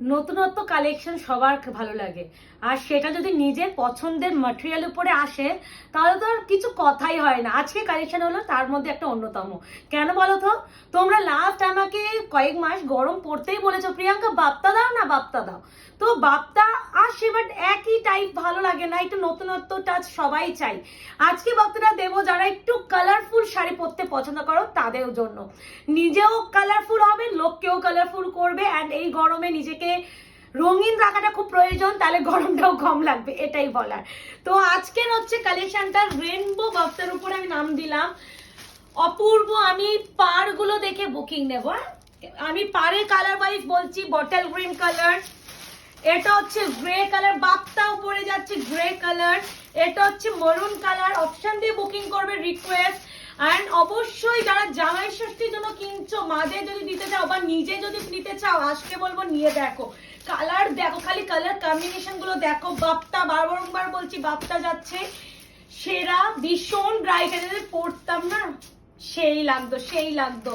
নতুনত্ব কালেকশন সবার ভালো লাগে, আর সেটা যদি নিজের পছন্দের ম্যাটেরিয়াল উপরে আসে তাহলে তো আর কিছু কথাই হয় না। আজকে কালেকশন হলো তার মধ্যে একটা অন্যতম। কেন বলো তো, তোমরা লাস্ট আমাকে কয়েক মাস গরম পড়তেই বলেছো প্রিয়াঙ্কা বাপ্তা দাও না বাপ্তা দাও, তো বাপ্তা আসে বাট একই টাইপ ভালো লাগে না, একটু নতুনত্ব টাচ সবাই চাই। আজকে বাপ্তাটা দেবো যারা একটু কালারফুল শাড়ি পরতে পছন্দ করো তাদের জন্য। নিজেও কালারফুল হবে, লোককেও কালারফুল করবে, অ্যান্ড এই গরমে নিজেকে রঙিন রাখাটা খুব প্রয়োজন, তাহলে গরমটাও কম লাগবে, এটাই বলার। তো আজকের হচ্ছে কালেকশনটা রেনবো বাপ্তার উপরে আমি নাম দিলাম অপূর্ব। আমি পার গুলো দেখে বুকিং নেব। আমি পারের কালার ওয়াইজ বলছি, বটল গ্রিন কালার, এটা হচ্ছে গ্রে কালার, বাপ্তা উপরে যাচ্ছে গ্রে কালার, এটা হচ্ছে মরুন কালার। অপশন দিয়ে বুকিং করবে, রিকোয়েস্ট। অ্যান্ড অবশ্যই যারা জামাই ষষ্ঠীর জন্য কিনছো, মাঝে যদি দিতে চাও বা নিজে যদি নিতে চাও, আজকে বলবো নিয়ে দেখো, কালার দেখো, খালি কালার কম্বিনেশন গুলো দেখো। বাপ্তা বারবার বলছি, বাপ্তা যাচ্ছে সেরা, ভীষণ ব্রাইট, এটা পড়তাম না সেই লাগতো সেই লাগতো।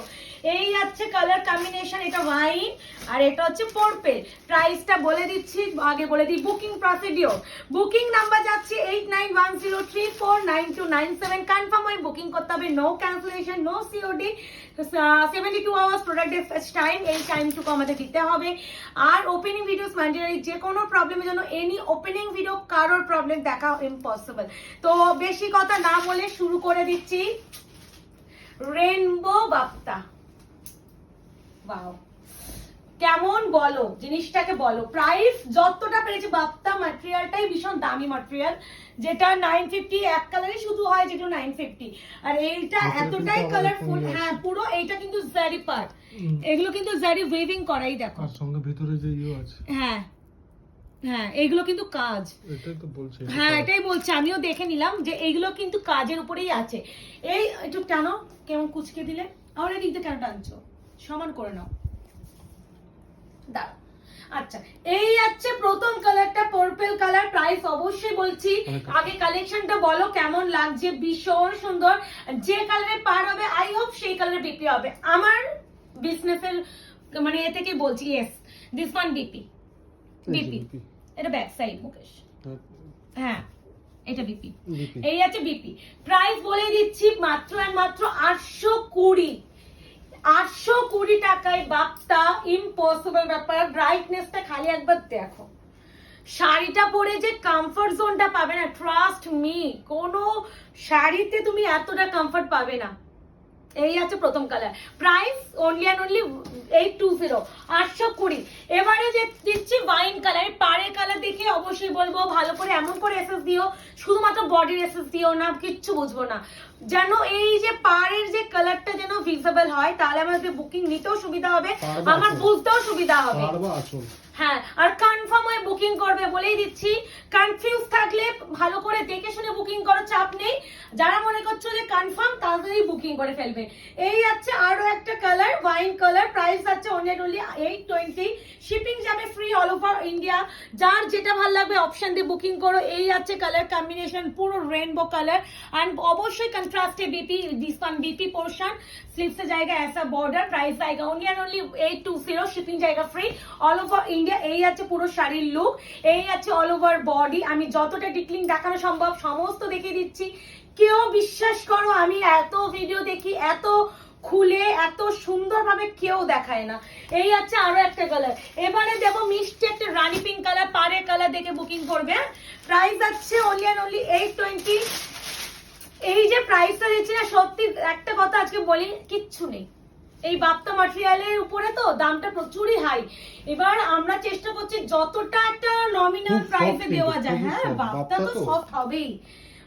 এই যাচ্ছে কালার কম্বিনেশন, এটা ওয়াইন আর এটা হচ্ছে পার্পল। প্রাইসটা বলে দিচ্ছি, আগে বলে দিই বুকিং প্রসিডিওর। বুকিং নাম্বার যাচ্ছে 8910349297। কনফার্ম হয়ে বুকিং করতে হবে, no cancellation, no COD, 72 hours product dispatch time, এই টাইমটুকু আমাদের দিতে হবে। আর ওপেনিং ভিডিওস ম্যান্ডেটরি, যে কোনো প্রবলেমের জন্য এনি ওপেনিং ভিডিও কারোর প্রবলেম দেখা ইম্পসিবল। তো বেশি কথা না বলে শুরু করে দিচ্ছি রেনবো বাপ্তা। ওয়াও, কেমন বলো জিনিসটাকে, বলো প্রাইস যতটা পেরেছি। বাপ্তা ম্যাটেরিয়ালটাই ভীষণ দামি ম্যাটেরিয়াল, যেটা 950 এক কালারই শুধু হয়, যেটা 950। আর এইটা এতটাই কালারফুল, হ্যাঁ পুরো এইটা কিন্তু জারি পার, এগুলো কিন্তু জারি ওয়েভিং করাই, দেখো আর সঙ্গে ভিতরে যে ইয়ে আছে, হ্যাঁ হ্যাঁ এগুলো কিন্তু কাজ, এটাই তো বলছি, হ্যাঁ এটাই বলছি, আমিও দেখে নিলাম যে এইগুলো কিন্তু কাজের উপরেই আছে। এই একটু টানো, কেমন কুচকে দিলে, আমার এদিক দিয়ে কেন টানছো, সমান করে নাও, দাঁড়াও। আচ্ছা, এই যাচ্ছে প্রথম কালারটা পার্পল কালার। প্রাইস অবশ্যই বলছি, আগে কালেকশনটা বলো কেমন লাগছে। ভীষণ সুন্দর, যে কালারে পার হবে আই হোপ সেই কালারে বিপি হবে। আমার বিজনেসের মানে এ থেকে বলছি, yes this one BP, BP এটা ব্যাক সাইড মুকেশ, হ্যাঁ এটা বিপি, এই আছে বিপি। প্রাইস বলে দিচ্ছি মাত্র আর মাত্র 820, 820 টাকায় বাপ্তা। ইম্পসিবল ব্যাপার, ব্রাইটনেসটা খালি একবার দেখো। শাড়িটা পরে যে কমফর্ট জোনটা পাবে না, ট্রাস্ট মি, কোনো শাড়িতে তুমি এতটা কমফর্ট পাবে না। এই আছে প্রথম colour, price only and only 820, 820। এবারে যে দিচ্ছি ওয়াইন কালার, পাড়ের কালার দেখে অবশ্যই বলবো ভালো করে এমন করে এসএস দিও, শুধুমাত্র বডির এসএস দিও না, কিচ্ছু বুঝবো না, যেন এই যে পাড়ের যে কালারটা যেন ভিজিবল হয়, তাহলে আমাদের বুকিং নিতেও সুবিধা হবে, আমার বুঝতেও সুবিধা হবে। হ্যাঁ, আর কনফার্ম হয়ে বুকিং করবে, বলেই দিচ্ছি। কনফিউজ থাকলে ভালো করে দেখে শুনে বুকিং করো, চাপ নেই। যারা মনে করছো যে কনফার্ম, তাড়াতাড়ি বুকিং করে ফেলবে। এই আছে আরো একটা কালার, ওয়াইন কালার। প্রাইস আছে অনলি 820, শিপিং যাবে ফ্রি অল ওভার ইন্ডিয়া। যার যেটা ভালো লাগবে অপশন দিয়ে বুকিং করো। এই আছে কালার কম্বিনেশন, পুরো রেনবো কালার, एंड অবশ্যই কন্ট্রাস্টে BP, this one BP portion, sleeves से जाएगा ऐसा बॉर्डर। प्राइस आएगा ओनली एंड ओनली 820, शिपिंग जाएगा फ्री অল ওভার ইন্ডিয়া। এই আছে পুরো শাড়ির লুক, এই আছে অল ওভার বডি। আমি যতটা ডিটেইলিং দেখানো সম্ভব সমস্ত দেখিয়ে দিচ্ছি। কেউ বিশ্বাস করো, আমি এত ভিডিও দেখি, এত খুলে এত সুন্দরভাবে কেউ দেখায় না। এই আছে আরো একটা কালার, এবারে দেখো মিষ্টি একটা রানী পিঙ্ক কালার, পাড়ের কালার দেখে বুকিং করবে। প্রাইস আছে অনলি এন্ড অনলি 820। এই যে প্রাইসটা দিচ্ছি না, সত্যি একটা কথা আজকে বলি, কিচ্ছু নেই এই বাপ্তা ম্যাটেরিয়ালের উপরে, তো দামটা প্রচুরই হাই। এবার আমরা চেষ্টা করছি যতটা একটা নমিনাল প্রাইসে দেওয়া যায়, হ্যাঁ বাপ্তা তো সফট হবেই,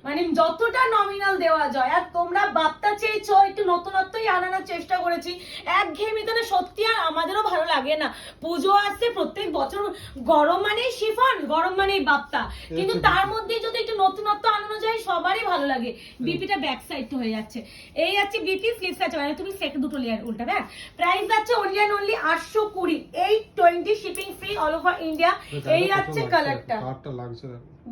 মানে যতটা নমিনাল দেওয়া যায়। আর তোমরা বাপ্তা চেয়েছো, একটু নতুনত্বই আনানোর চেষ্টা করেছি। একঘেয়েমিতে না সত্যি আর আমাদেরও ভালো লাগে না। পুজো আসছে প্রত্যেক বছর, গরম মানেই শিফন, গরম মানেই বাপ্তা, কিন্তু তার মধ্যে যদি একটু নতুনত্ব আনানো যায় সবারই ভালো লাগে। বিপিটা ব্যাক সাইড হয়ে যাচ্ছে, এই আছে বিপি, স্লিভস আছে, মানে তুমি সেকেন্ড দুটো লেয়ার উল্টা। হ্যাঁ, প্রাইস আছে only and only 820, 820, shipping free all over India. এই আছে কালারটা,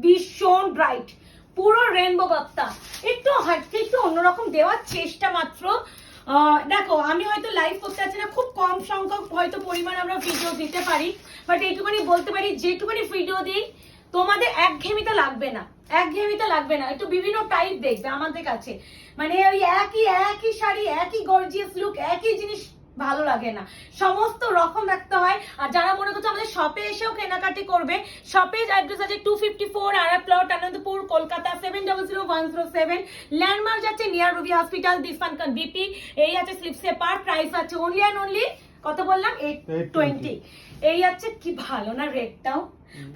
ভীষণ ব্রাইট, পুরো রেনবো বাপ্তা, একটু হাটকে একটু অন্যরকম দেওয়ার চেষ্টা মাত্র। দেখো আমি হয়তো লাইভ করতে পারছি না, খুব কম সংখ্যক হয়তো পরিমাণ আমরা ভিডিও দিতে পারি, বাট এইটুকুনি বলতে পারি যেটুকুনি ভিডিও দিই তোমাদের একঘেয়েমিটা লাগবে না, একঘেয়েমিটা লাগবে না, একটু বিভিন্ন টাইপ দেখবে আমাদের কাছে, মানে ওই একই শাড়ি, একই গর্জিয়াস লুক, একই জিনিস ভালো লাগে না, সমস্ত রকম রাখতে হয়। আর যারা মনে করছে আমাদের শপে এসেও কেনাকাটি করবে, শপের অ্যাড্রেস আছে 254 আরা প্লট, আনন্দপুর, কলকাতা 700107, ল্যান্ডমার্ক যাচ্ছে নিয়ার রুবি হসপিটাল, দিসপান বিপি, এই আছে স্লিপসে পার, প্রাইস আছে অনলি অ্যান্ড অনলি কত বললাম 820। এই আছে কি ভালো না রেটটাও,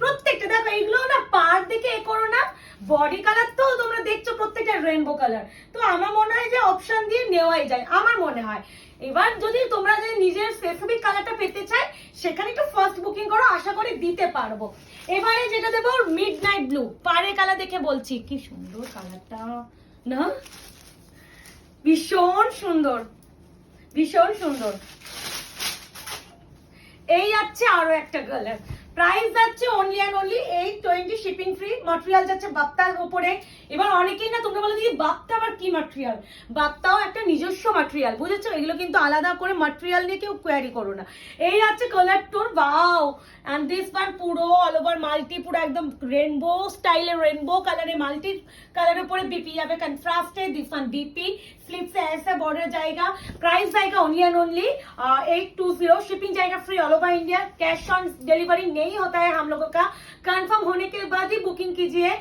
প্রত্যেকটা দেখো এইগুলো না পার দেখে এ করো না, বডি কালার তো তোমরা দেখছো প্রত্যেকটা রেইনবো কালার, তো আমার মনে হয় যে অপশন দিয়ে নেওয়াই যায় আমার মনে হয়। এবার যদি তোমরা যে নিজের স্পেসিফিক কালারটা পেতে চাই সেখানে একটু ফার্স্ট বুকিং করো, আশা করি দিতে পারবো। এবারে যেটা দেবো মিডনাইট ব্লু, পাড়ে কালার দেখে বলছি কি সুন্দর কালারটা না, ভীষণ সুন্দর, ভীষণ সুন্দর। এই আছে আরো একটা কালার, প্রাইস যাচ্ছে only and only 820, shipping free, material যাচ্ছে বাপ্তার উপরে। এবার অনেকেই না তোমরা বলো যে বাপ্তা আবার কি ম্যাটেরিয়াল, বাপ্তাও একটা নিজস্ব ম্যাটেরিয়াল, বুঝেছো, এগুলো কিন্তু আলাদা করে ম্যাটেরিয়াল নিয়ে কেউ কোয়ারি করো না। এই আছে colour tone, wow, and this one পুরো অল ওভার মাল্টি, পুরো একদম রেইনবো স্টাইলে, রেইনবো কালারে মাল্টি কালারের উপরে বিপি যাবে কন্ট্রাস্টে, দিস ওয়ান বিপি, स्लीव से ऐसा बॉर्डर जाएगा, प्राइस जाएगा ओनली एंड ओनली 820, शिपिंग जाएगा free all over India, cash on delivery नहीं होता है हम लोगों का, कंफर्म होने के बाद ही बुकिंग कीजिए,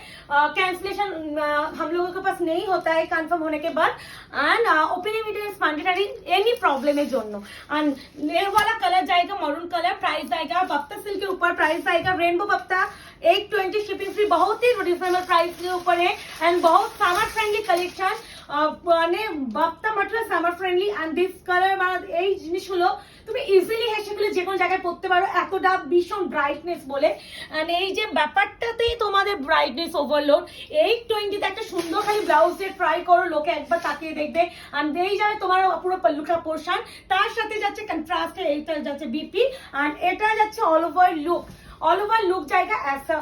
कैंसिलेशन हम लोगों के पास नहीं होता है कंफर्म होने के बाद, and opening video is mandatory any problem है जोनो। एंड ये वाला कलर जाएगा मरून कलर, प्राइस जाएगा बप्ता सिल्क के ऊपर, प्राइस आएगा रेनबो बप्ता 820, शिपिंग फ्री, बहुत ही रिजनेबल प्राइस के ऊपर है, एंड बहुत समर फ्रेंडली कलेक्शन, মানে bapta material summer friendly, and this colour মানে এই জিনিসগুলো তুমি ইজিলি হেসে গেলে যে কোনো জায়গায় পড়তে পারো, এতটা ভীষণ ব্রাইটনেস বলে, এন্ড এই যে ব্যাপারটাতেই তোমাদের ব্রাইটনেস ওভারলোড। 820 তে একটা সুন্দর খালি ব্লাউজ দিয়ে ট্রাই করো, লোকে একবার তাকিয়ে দেখবে, এন্ড এই যাবে তোমার পুরো পল্লুটা পোর্শন, তার সাথে যাচ্ছে কন্ট্রাস্টে এইটা যাচ্ছে বিপি, এন্ড এটা যাচ্ছে অল ওভার লুক জায়গা ऐसा,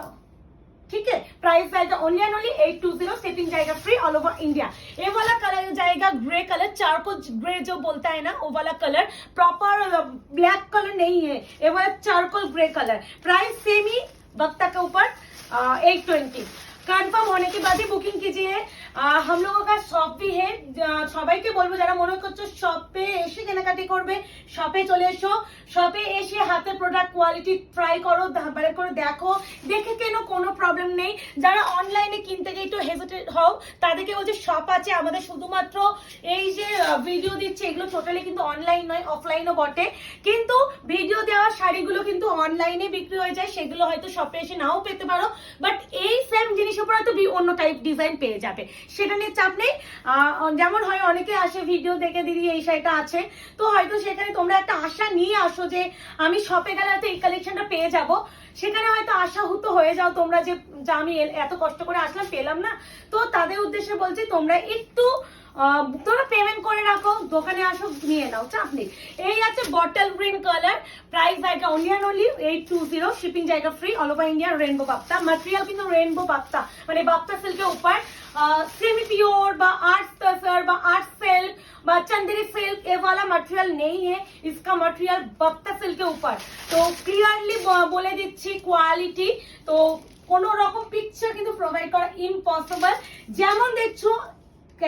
ठीक है। प्राइस जाएगा ओनली एंड ओनली 820, शिपिंग जाएगा फ्री ऑल ओवर इंडिया। ये वाला कलर जाएगा ग्रे कलर, चारकोल ग्रे जो बोलता है ना वो वाला कलर, प्रॉपर ब्लैक कलर नहीं है, ये वाला charcoal grey colour, price same ही बक्ता के ऊपर 820। কনফার্ম होने के बाद ही बुकिंग कीजिए। हम लोगों का शॉप भी है, সবাইকে বলবো যারা মনে করছো শপে এসে কেনাকাটি করবে, শপে চলে এসো, শপে এসে হাতে প্রোডাক্ট কোয়ালিটি ট্রাই করো, বের করে দেখো, দেখে কেন কোনো প্রবলেম নেই। যারা অনলাইনে কিনতে গিয়ে একটু হেজিটেট হও তাদেরকে বলছে শপ আছে আমাদের, শুধুমাত্র এই যে ভিডিও দিচ্ছে এগুলো টোটালি কিন্তু অনলাইন নয়, অফলাইনও বটে, কিন্তু ভিডিও দেওয়া শাড়িগুলো কিন্তু অনলাইনে বিক্রি হয়ে যায়, সেগুলো হয়তো শপে এসে নাও পেতে পারো, বাট এই সেম জিনিস উপর হয়তো অন্য টাইপ ডিজাইন পেয়ে যাবে, সেটা নিয়ে চাপ নেই। যেমন হয় অনেকে আসে ভিডিও দেখে দিদি এই শাড়িটা আছে, তো হয়তো সেখানে তোমরা একটা আশা নিয়ে আসো যে আমি শপে গেলে হয়তো এই কালেকশনটা পেয়ে যাব, সেখানে হয়তো আশাহত হয়ে যাও তোমরা যে আমি এত কষ্ট করে আসলাম পেলাম না, তো তাদের উদ্দেশ্যে বলছি তোমরা একটু তোমরা পেমেন্ট করে রাখো, দোকানে আসো নিয়ে নাও, চাপ নেই। এই আছে বটল গ্রিন কালার, প্রাইস जाएगा ओनली एंड ओनली 820, शिपिंग जाएगा free all over India, rainbow bapta material কিন্তু रेनबो बाप्ता মানে বাপ্তা সিল্কের উপর, सेमी प्योर বা आर्ट टसर বা आर्ट सिल्क বা चंदेरी सिल्क ये वाला मटेरियल नहीं है, इसका मटेरियल बाप्ता सिल्क के ऊपर, तो क्लियरली বলে দিচ্ছি কোয়ালিটি, তো কোনো রকম পিকচার কিন্তু প্রোভাইড করা ইম্পসিবল, যেমন দেখছো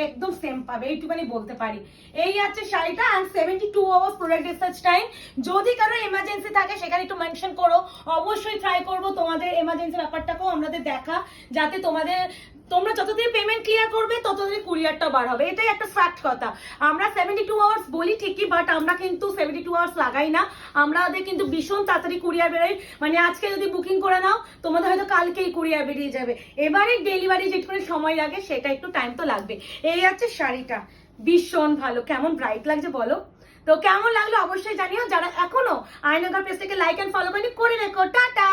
একদম সেম পাবে এইটুকুনি বলতে পারি। এই আছে শাড়িটা, and 72 hours product research time, যদি কারো এমার্জেন্সি থাকে সেখানে একটু মেনশন করো, অবশ্যই ট্রাই করবো তোমাদের এমার্জেন্সি ব্যাপারটাকেও আমাদের দেখা, যাতে তোমরা যতদিন পেমেন্ট ক্লিয়ার করবে ততদিন কুরিয়ারটা বার হবে, এটাই একটা ফ্যাক্ট কথা। আমরা 72 আওয়ার্স বলি ঠিকই, বাট আমরা কিন্তু 72 আওয়ার্স লাগাই না, আমাদের কিন্তু ভীষণ তাড়াতাড়ি কুরিয়ার বেরোয়, মানে আজকে যদি বুকিং করে নাও তোমাদের হয়তো কালকেই কুরিয়ার বেরিয়ে যাবে, এবারে ডেলিভারি যেটুকু সময় লাগে সেটা একটু টাইম তো লাগবে। এই আছে শাড়িটা, ভীষণ ভালো, কেমন ব্রাইট লাগছে বলো, তো কেমন লাগলো অবশ্যই জানিও, যারা এখনো আয়নগর পেজটাকে লাইক এন্ড ফলো করে রেখো, টাটা।